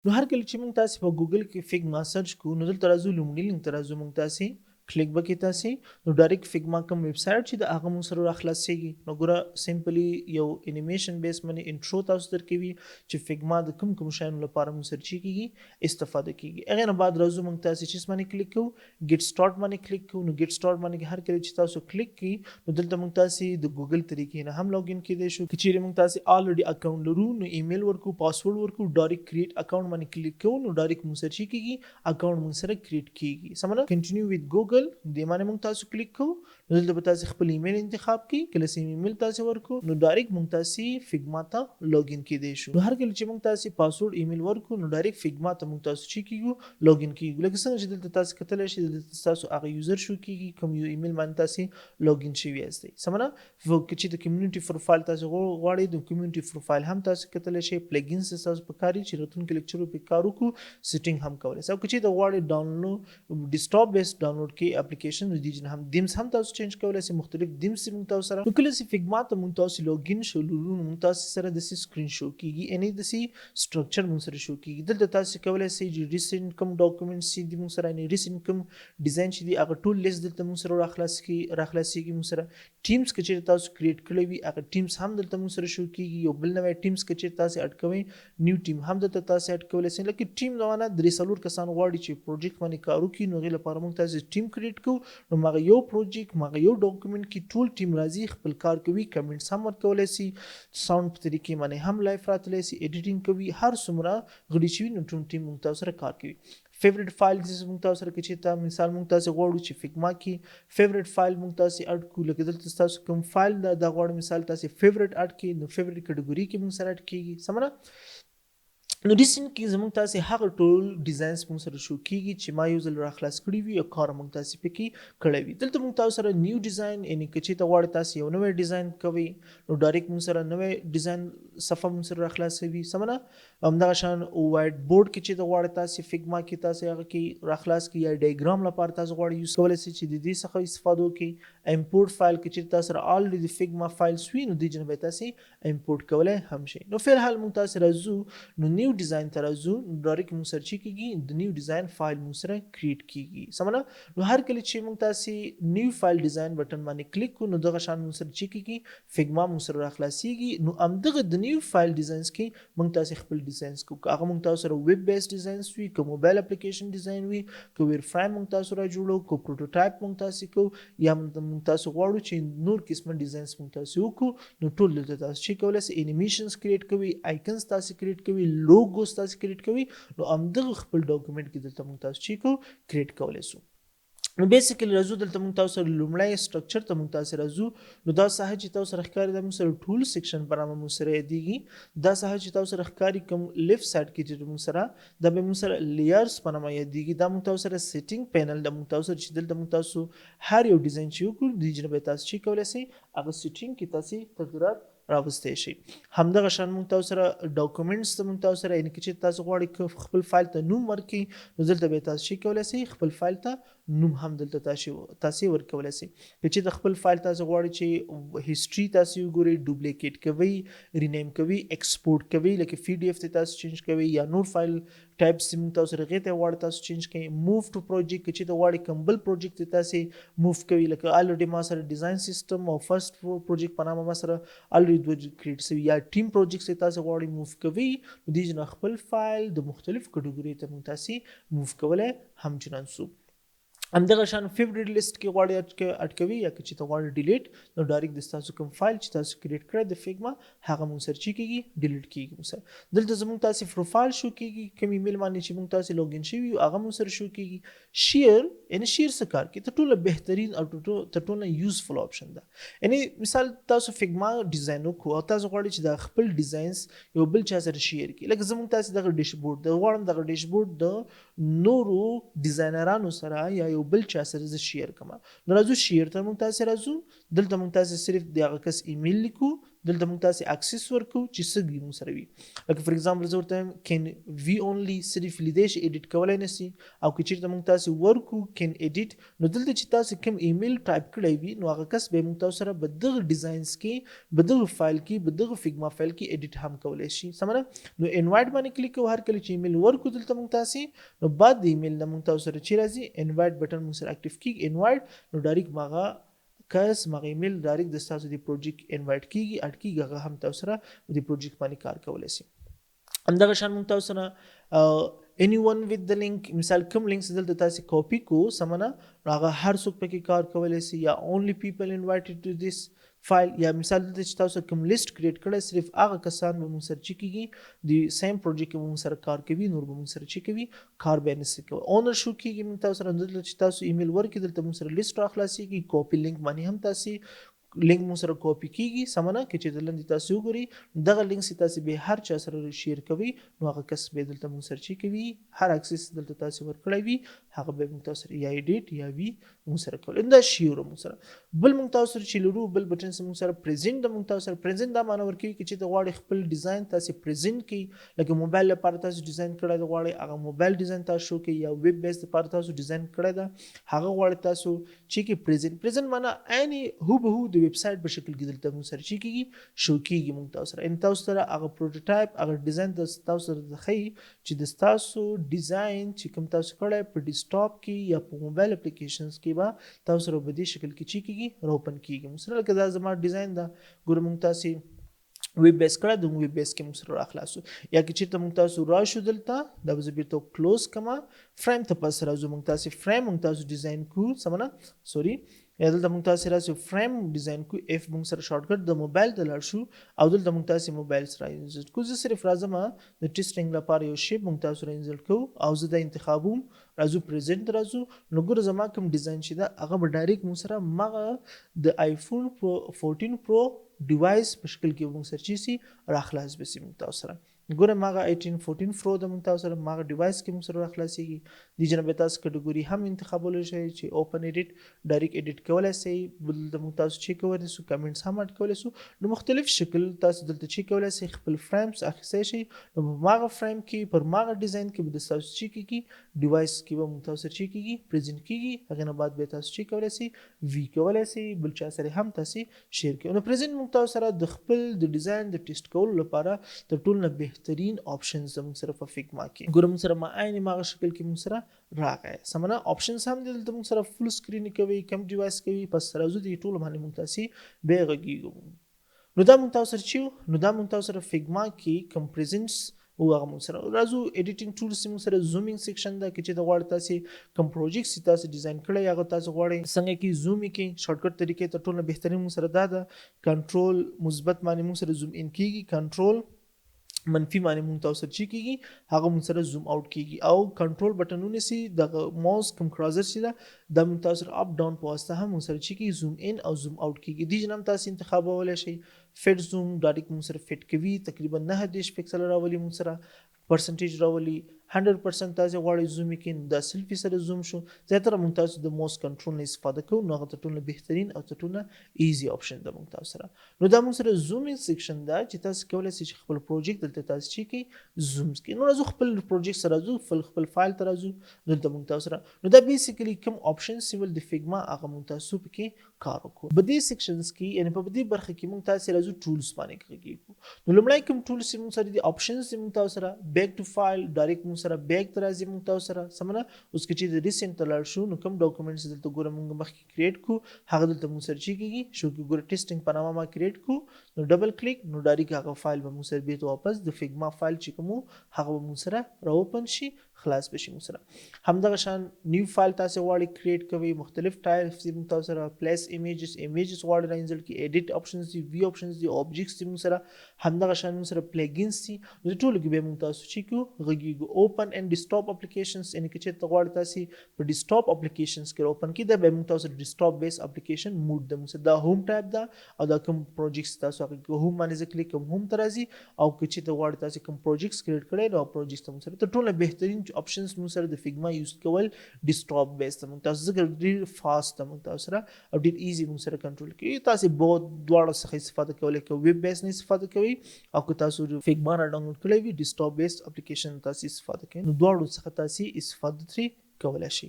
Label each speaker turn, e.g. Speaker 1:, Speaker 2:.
Speaker 1: نو هر کله چې موږ تاسو په ګوګل کې فیګما سرچ کوو نو دلته راځو لومړی لینک ته راځو موږ تاسو کلیک وکړئ تاسو نو ډایرکټ فیګما کوم ویب سټ چې د هغه مون سره راخلاصيږي نو ګوره سمپلی یو انیمیشن بیس باندې انټرو تاسو درکوي چې فیګما د کوم شایانو لپاره مون سرچ کیږي استفاده کیږي هغه نه بعد راځو موږ تاسو چې باندې کلیک کوو ګیټ سٹارټ باندې کلیک کوو نو ګیټ سٹارټ باندې هر کله چې تاسو کلیک کړئ نو دلته موږ تاسو د ګوګل طریقې نه هم لاګین کیدای شو چې موږ تاسو الریډي اکاونټ لرو نو ایمیل ورکو پاسورډ ورکو ډایرکټ کریټ اکاونټ باندې کلیک کوو نو ډایرکټ مون سرچ کیږي اکاونټ مون سره کریټ کیږي سمونه کنټینیو وذ ګوګل د باندې موږ تاسو کلیک کوو نو دلته به تاسو خپل ایمیل انتخاب کړئ کله چې ایمیل تاسو ورکو نو ډایرکټ موږ تاسو فیګما ته لاګین کیدای شو نو هر کله چې موږ تاسو پاسورډ ایمیل ورکو نو ډایرکټ فیګما ته موږ تاسو چې کیږو لاګین کیږو لکه څنګه چې دلته تاسو کتلی شئ دلته تاسو هغه یوزر شو کیږي کوم یو ایمیل باندې تاسو لاګین شوی یاستئ سمونه چې د کمیونټي پروفایل تاسو غواړئ د کمیونټي پروفایل هم تاسو کتلی شئ پلګینز تاسو په کاری چې راتلونکي لیکچرو په کار وکړو سیټینګ هم کولای شئ او چې د غواړئ ډاونلوډ ډیسکټاپ بیس ډاونلوډ کی اپلیکیشن د دې هم دیمز هم تاسو چینج کولای شئ مختلف دیمز موږ تاسو سره نو کله چې فیګما ته موږ تاسو لاګین شو لرو موږ تاسو سره د سکرین شو کیږي اني د سی سټرکچر موږ سره شو کیږي دلته تاسو کولای شئ چې ریسنت کوم ډاکومېنټ سي د موږ سره نه ریسنت کوم ډیزاین چې دی هغه ټول لیست دلته موږ سره راخلاصيږي موږ سره ټیمز چې تاسو کریټ کړی وي هغه ټیمز هم دلته موږ سره شو کیږي یو بل نوې ټیمز چې تاسو اډ کوئ نیو ټیم هم دلته تاسو اډ کولای شئ لکه ټیم نوانه درې څلور کسان غواړي چې پروجیکټ باندې کار وکړي نو غل لپاره موږ تاسو ټیم کریټ کوو نو مغه یو پروجیکټ مغه یو ډاکومېنټ کې ټول ټیم راځي خپل کار کوي کمنټس هم ورکولای شي ساوند په طریقې باندې هم لایف راتلی شي ایډیټینګ کوي هر څومره غړي شي نو ټیم موږ تاسو سره کار کوي فیورټ فایل چې موږ تاسو سره کې ته مثال موږ تاسو غواړو چې فیګما کې فیورټ فایل موږ تاسو اډ کو لکه دلته تاسو کوم فایل د غواړو مثال تاسو فیورټ اډ کې نو فیورټ کټګوري کې موږ سره اډ کیږي سمره نو ریسنت کې زموږ تاسو هغه ټول ډیزاینز موږ سره شو کیږي چې ما یو ځل راخلاص کړی وي او کار موږ تاسو پکې کړی وي دلته موږ تاسو سره نیو ډیزاین یعنی چې ته غواړئ تاسو یو نوې ډیزاین کوي نو ډایرکټ موږ سره نوې ډیزاین صفه موږ سره راخلاصوي سمونه همدغه شان وایټ بورډ کې چې ته غواړئ تاسو فیګما کې تاسو هغه کې راخلاص کی یا ډایګرام لپاره تاسو غواړئ یوز کولای شئ چې د دې څخه استفاده وکړئ امپورټ فایل کې چې تاسو سره الریډي فیګما فایلز وي نو د جنبه تاسو امپورټ کولای هم شئ نو فعل حال موږ تاسو راځو نو نیو ډیزاین ته راځو ډایرکټ موږ سرچ کیږي د نیو ډیزاین فایل موږ سره کریټ کیږي سمونه نو هر کله چې موږ تاسو نیو فایل ډیزاین بٹن باندې کلیک کو نو دغه شان موږ سرچ کیږي فیګما موږ سره راخلاصيږي نو امدغه د نیو فایل ډیزاینز کې موږ تاسو خپل ډیزاینز کو هغه موږ تاسو سره ویب بیس ډیزاینز وي کوم موبایل اپلیکیشن ډیزاین وي کو ویر فریم موږ تاسو را جوړو کو پروټوټایپ موږ تاسو کو یا موږ تاسو غواړو چې نور قسمه ډیزاینز موږ تاسو وکړو نو ټول دلته تاسو چې کولای شئ انیمیشنز کریټ کوي آیکنز تاسو کریټ کوي لوګوز تاسو کریټ کوي نو همدغه خپل ډاکومېنټ کې دلته موږ تاسو چې کو کریټ کولای شو نو بیسیکلی راځو دلته موږ تاسو سره لومړی سټرکچر ته موږ تاسو راځو نو دا ساحه چې تاسو سره ښکاري دا موږ سره ټول سیکشن پر امر موږ سره یادېږي دا ساحه چې تاسو سره ښکاري کوم لیفت سایډ کې چې موږ سره دا به موږ سره لیئرز په نامه یادېږي دا موږ تاسو سره سیټینګ پینل دا موږ تاسو چې دلته موږ تاسو هر یو ډیزاین چې وکړو د جنبه تاسو چې کولای شئ هغه سیټینګ کې تاسو تغیرات راوستي شي همدغه شان موږ تاسو سره ډاکومېنټس ته موږ تاسو سره یعنی چې تاسو غواړئ خپل فایل ته نوم ورکړئ نو دلته به تاسو چې کولای شئ خپل فایل ته نوم هم دلته تاسو ورکولای شئ چې د خپل فایل تاسو غواړئ چې هیستوري تاسو وګورئ ډوپلیکیټ کوي رینیم کوي ایکسپورټ کوي لکه پی ډی اف ته تاسو چینج کوي یا نور فایل ټایپس موږ تاسو سره غوښته غواړئ تاسو چینج کړئ موو ټو پروجیکټ چې د غواړئ کوم بل پروجیکټ تاسو موو کوي لکه الریډي ما سره ډیزاین سیستم او فرست پروجیکټ په نامه ما سره الریډي دوه کریټ شوی یا ټیم پروجیکټ تاسو غواړئ موو کوي د دې نه خپل فایل د مختلف کټګوري ته موږ تاسو موو کولای هم چنانسو همدغه شان فیورټ لیست کې غواړئ اټکوي یا چې ته غواړئ ډیلیټ نو ډایرکټ د تاسو کوم فایل چې تاسو کریټ کړی د فیګما هغه موږ سره چې کیږي ډیلیټ کیږي موږ سره دلته زموږ تاسو پروفایل شو کیږي کوم ایمیل باندې چې موږ تاسو لاګین شوی هغه موږ سره شو کیږي شیر یعنی شیر څه کار کوي ته ټول بهترین او ته ټول یوزفل اپشن ده یعنی مثال تاسو فیګما ډیزاین وکړو او تاسو غواړئ چې د خپل ډیزاینز یو بل چا سره شیر کړئ لکه زموږ تاسو دغه ډیشبورډ د غواړم دغه ډیشبورډ د نورو ډیزاینرانو سره یا یو بل چا سره شیر کما نو راځو شیر ته موږ تاسو راځو دلته موږ تاسو صرف دغه کس ایمیل لیکو دلته موږ تاسو اکسس ورکو چې څه موږ سره وي. لکه فور ایگزامپل زه ورته کین وی اونلی صرف لیدای شي ایډیټ کولای نسی، او که چیرته موږ تاسو ورکو کین ایډیټ، نو دلته چې تاسو کوم ایمیل ټایپ کړی وي نو هغه کس به موږ تاسو سره په دغه ډیزاینز کې په دغه فایل کې په دغه فیګما فایل کې ایډیټ هم کولای شي. سمره نو انوایټ باندې کلیک کوو، هر کله چې ایمیل ورکو دلته موږ تاسو نو بعد د ایمیل نه موږ تاسو سره چې راځي انوایټ بټن موږ سره اکټیو کیږي، انوایټ نو ډایرکټ ماغه کس ماغه ایمیل ډایرکټ د تاسو د پروجیکټ انوایټ کیږي، اډ کیږي، هغه هم تاسو سره د پروجیکټ باندې کار کولای شي. همدغه شان موږ تاسو سره anyone with the link، مثال کوم لینکس دلته تاسو کاپی کو سمنه هغه هر څوک پکې کار کولای شي، یا only people invited to this فایل، یا مثال دلته چې تاسو کوم لیست کریټ کړئ صرف هغه کسان به موږ سره چې کیږي د سیم پروجیکټ کې موږ سره کار کوي، نور به موږ سره چې کوي کار به نه سي کوي. اونر شو کیږي موږ تاسو سره دلته چې تاسو ایمیل ورکړئ دلته موږ سره لیست راخلاصي کی کاپی لینک باندې هم تاسو لینک مو سره کاپی کیږي سمنه کې چې دلته تاسو وګورئ دغه لینک سي تاسو به هر چا سره شیر کوي نو هغه کس به دلته مو سره چی کوي هر اکسس دلته تاسو ورکړی وي هغه به مو تاسو یا ایډیټ یا وی مو سره کول انده شیر مو سره بل مو تاسو چې لرو بل بټن سم سره پریزنت مو تاسو سره پریزنت دا معنی ورکوي چې د غواړي خپل ډیزاین تاسو پریزنت کی لکه موبایل لپاره تاسو ډیزاین کړی د غواړي هغه موبایل ډیزاین تاسو شو کی یا ویب بیس لپاره تاسو ډیزاین کړی دا هغه غواړي تاسو چې کی پریزنت معنی اني هو به د ویب سټ په شکل کې دلته مو سره چې کیږي شو کیږي مونږ تاسو سره ان تاسو سره هغه پروټوټایپ هغه ډیزاین تاسو سره د خي چې د تاسو ډیزاین چې کوم تاسو کړی په ډیسکټاپ کې یا په موبایل اپلیکیشنز کې به تاسو سره په دې شکل کې چې کیږي روپن کیږي مونږ سره لکه دا زما ډیزاین دا ګور مونږ تاسو ویب بیس کړه د ویب بیس کې مونږ سره راخلاصو یا کې چې ته مونږ تاسو راشو دلته دا به بیرته کلوز کما فریم ته پس راځو مونږ تاسو فریم مونږ تاسو ډیزاین کو سمونه سوري یا دلته مونږ تاسو راځو فریم ډیزاین کو اف مونږ سره شارټ کټ د موبایل ته لاړ شو او دلته مونږ تاسو موبایل سره انزل کو زه صرف راځم د ټیسټینګ لپاره یو شی مونږ تاسو سره انزل کو او زه د انتخابوم راځو پریزنت راځو نو ګور زما کوم ډیزاین شي دا هغه به ډایرکټ مونږ سره مغه د آیفون پرو 14 پرو ډیوایس په شکل کې مونږ سره چی سي راخلاص به سي مونږ تاسو سره ګوره ماغه 18 14 پرو د مونږ تاسو سره ماغه ډیوایس کې مونږ سره راخلاصيږي د جنبه تاسو کټګوري هم انتخابول شي چې اوپن ایډیټ ډایرکټ ایډیټ کولای شي بل د مونږ تاسو چې کولای شو کمنټس هم اډ کولای شو نو مختلف شکل تاسو دلته چې کولای شي خپل فريمز اخیستای شي نو ماغه فریم کې پر ماغه ډیزاین کې به تاسو چې کیږي ډیوایس کې به مونږ تاسو چې کیږي پریزنت کیږي هغه نه بعد به تاسو چې کولای شي وی کولای شي بل چا سره هم تاسو شیر کړئ نو پریزنت مونږ تاسو سره د خپل د ډیزاین د ټیسټ کول لپاره تر ټولو نه بهترین آپشنز زموږ سره په فیګما کې ګورم سره ما عین ماغه شکل کې موږ سره راغی سمونه آپشنز هم دلته موږ سره فل سکرین کوي کم ډیوایس کوي پس راځو د ټول باندې موږ تاسو به غږیږو نو دا موږ تاسو سره چیو نو دا موږ تاسو سره فیګما کې کم پریزنټس او هغه موږ سره راځو ایډیټینګ ټولز موږ سره زومینګ سیکشن دا کې چې د غواړ تاسو کم پروجیکټس تاسو ډیزاین کړی هغه تاسو غواړئ څنګه کې زوم کې شارټ کټ طریقې ته ټول بهترین موږ سره دا کنټرول مثبت باندې موږ سره زوم ان کیږي کنټرول منفي باندې مونږ تاسو سره چې کیږي هغه مونږ سره زوم اوټ کیږي او کنټرول بټنونه سي د ماوس کوم کرازر سي دا د مونږ تاسو سره اپ ډاون په واسطه هم مونږ سره چې کیږي زوم ان او زوم اوټ کیږي د جنم تاسو انتخابولای شي فټ زوم ډایرکټ مونږ سره فټ کوي تقریبا 9 پکسل راولي مونږ سره پرسنټیج راولي 100% تاسو غواړئ زوم کې د سلفي سره زوم شو زیاتره مونږ تاسو د موس کنټرول نه استفاده کوو نو هغه ټول بهترین او ټول ایزی آپشن د مونږ تاسو سره نو دا مونږ سره زومینګ سیکشن دا چې تاسو کولای شئ خپل پروجیکټ دلته تاسو چې کی زومز کې نو راځو خپل پروجیکټ سره راځو خپل فایل ته راځو دلته مونږ تاسو سره نو دا بیسیکلی کوم آپشن سیول د فیګما هغه مونږ تاسو پکې کار وکړو په دې سیکشنز کې یعنی په دې برخه کې مونږ تاسو راځو ټولز باندې کوي نو لومړی کوم ټولز مونږ سره دي آپشنز مونږ تاسو سره بیک ټو فایل ډایرکټ مونږ سره بیک ته راځي مونږ تاسو سره سمونه اوس کې چې د ریسنت لاړ شو نو کوم ډاکومېنټس دلته ګوره مونږ مخکې کریټ کو هغه دلته مونږ سره چې کیږي شو کې ګوره ټیسټینګ په نامه ما کریټ کو نو ډبل کلیک نو ډایرکټ هغه فایل به مونږ سره بیت واپس د فیګما فایل چې کوم هغه مونږ سره را اوپن شي خلاص بشي مونږ سره همدغه شان نیو فایل تاسو غواړئ کریټ کوي مختلف ټایپس دي تاسو سره پلیس ایمیجز غواړئ راینځل کې ایډیټ آپشنز دي وی آپشنز دي آبجیکټس دي مونږ سره همدغه شان مونږ سره پلګینز دي د ټولو کې به مونږ تاسو چې کو غږیږو اوپن اینڈ ډیسکټاپ اپلیکیشنز یعنی چې ته غواړئ تاسو په ډیسکټاپ اپلیکیشنز کې اوپن کې د به مونږ تاسو ډیسکټاپ بیس اپلیکیشن موډ د مونږ دا هوم ټیب دا او دا کوم پروجیکټس تاسو ته هوم باندې زه کلیک کوم هوم ته راځي او که چېرته غواړئ تاسې کوم پروجیکټس کریټ کړی نو پروجیکټس ته مونږ سره تر ټولو بهترین اپشنز مونږ سره د فیګما یوز کول ډیسکټاپ بیس ته مونږ تاسو ځکه ډېر فاسټ ته مونږ تاسو سره او ډېر ایزي مونږ سره کنټرول کوي تاسې بہت دواړو څخه استفاده کولی که ویب بیس نه استفاده کوي او که تاسو فیګما را ډاونلوډ کړی وي ډیسکټاپ بیس اپلیکیشن تاسې استفاده کوي نو دواړو څخه تاسې استفاده ترې کولی شئ